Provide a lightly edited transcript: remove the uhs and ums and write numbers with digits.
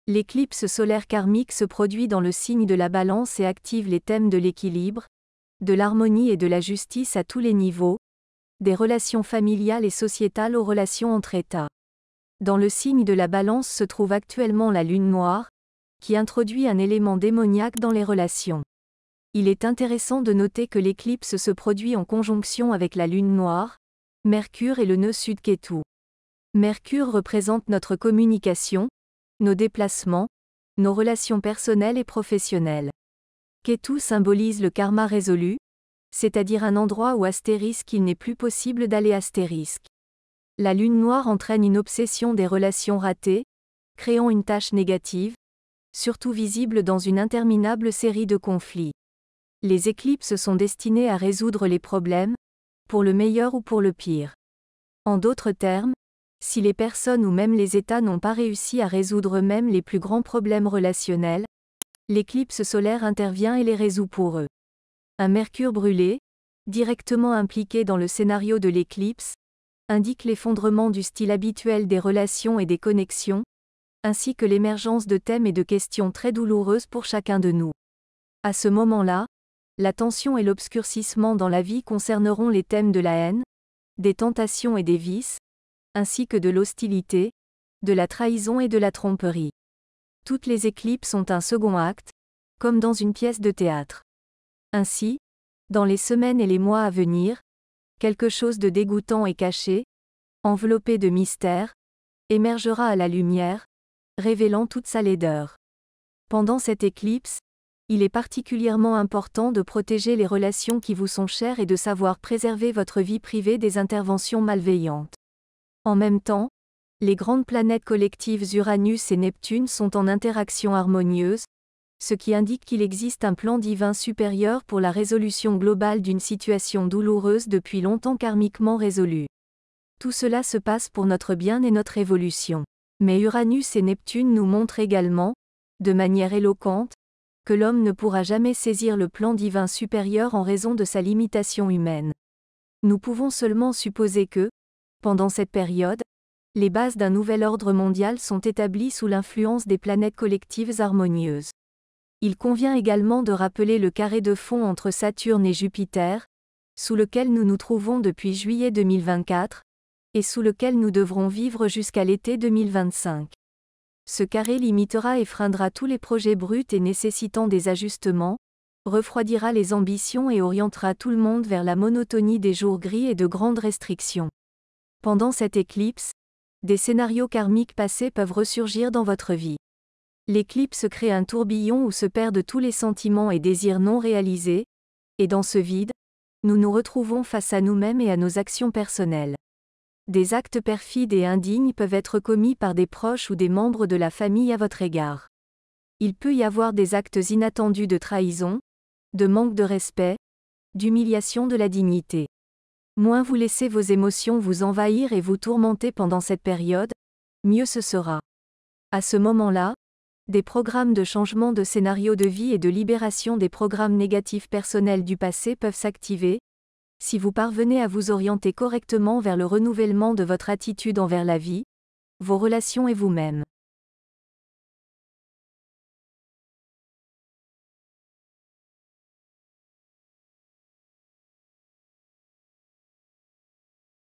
L'éclipse solaire karmique se produit dans le signe de la Balance et active les thèmes de l'équilibre, de l'harmonie et de la justice à tous les niveaux, des relations familiales et sociétales aux relations entre États. Dans le signe de la Balance se trouve actuellement la lune noire, qui introduit un élément démoniaque dans les relations. Il est intéressant de noter que l'éclipse se produit en conjonction avec la lune noire, Mercure et le nœud sud Kétu. Mercure représente notre communication, nos déplacements, nos relations personnelles et professionnelles. Kétu symbolise le karma résolu, c'est-à-dire un endroit où astérisque il n'est plus possible d'aller astérisque. La lune noire entraîne une obsession des relations ratées, créant une tâche négative, surtout visible dans une interminable série de conflits. Les éclipses sont destinées à résoudre les problèmes, pour le meilleur ou pour le pire. En d'autres termes, si les personnes ou même les États n'ont pas réussi à résoudre eux-mêmes les plus grands problèmes relationnels, l'éclipse solaire intervient et les résout pour eux. Un Mercure brûlé, directement impliqué dans le scénario de l'éclipse, indique l'effondrement du style habituel des relations et des connexions, ainsi que l'émergence de thèmes et de questions très douloureuses pour chacun de nous. À ce moment-là, la tension et l'obscurcissement dans la vie concerneront les thèmes de la haine, des tentations et des vices, ainsi que de l'hostilité, de la trahison et de la tromperie. Toutes les éclipses ont un second acte, comme dans une pièce de théâtre. Ainsi, dans les semaines et les mois à venir, quelque chose de dégoûtant et caché, enveloppé de mystère, émergera à la lumière, révélant toute sa laideur. Pendant cette éclipse, il est particulièrement important de protéger les relations qui vous sont chères et de savoir préserver votre vie privée des interventions malveillantes. En même temps, les grandes planètes collectives Uranus et Neptune sont en interaction harmonieuse, ce qui indique qu'il existe un plan divin supérieur pour la résolution globale d'une situation douloureuse depuis longtemps karmiquement résolue. Tout cela se passe pour notre bien et notre évolution. Mais Uranus et Neptune nous montrent également, de manière éloquente, que l'homme ne pourra jamais saisir le plan divin supérieur en raison de sa limitation humaine. Nous pouvons seulement supposer que, pendant cette période, les bases d'un nouvel ordre mondial sont établies sous l'influence des planètes collectives harmonieuses. Il convient également de rappeler le carré de fond entre Saturne et Jupiter, sous lequel nous nous trouvons depuis juillet 2024, et sous lequel nous devrons vivre jusqu'à l'été 2025. Ce carré limitera et freindera tous les projets bruts et nécessitant des ajustements, refroidira les ambitions et orientera tout le monde vers la monotonie des jours gris et de grandes restrictions. Pendant cette éclipse, des scénarios karmiques passés peuvent ressurgir dans votre vie. L'éclipse crée un tourbillon où se perdent tous les sentiments et désirs non réalisés, et dans ce vide, nous nous retrouvons face à nous-mêmes et à nos actions personnelles. Des actes perfides et indignes peuvent être commis par des proches ou des membres de la famille à votre égard. Il peut y avoir des actes inattendus de trahison, de manque de respect, d'humiliation de la dignité. Moins vous laissez vos émotions vous envahir et vous tourmenter pendant cette période, mieux ce sera. À ce moment-là, des programmes de changement de scénario de vie et de libération des programmes négatifs personnels du passé peuvent s'activer, si vous parvenez à vous orienter correctement vers le renouvellement de votre attitude envers la vie, vos relations et vous-même.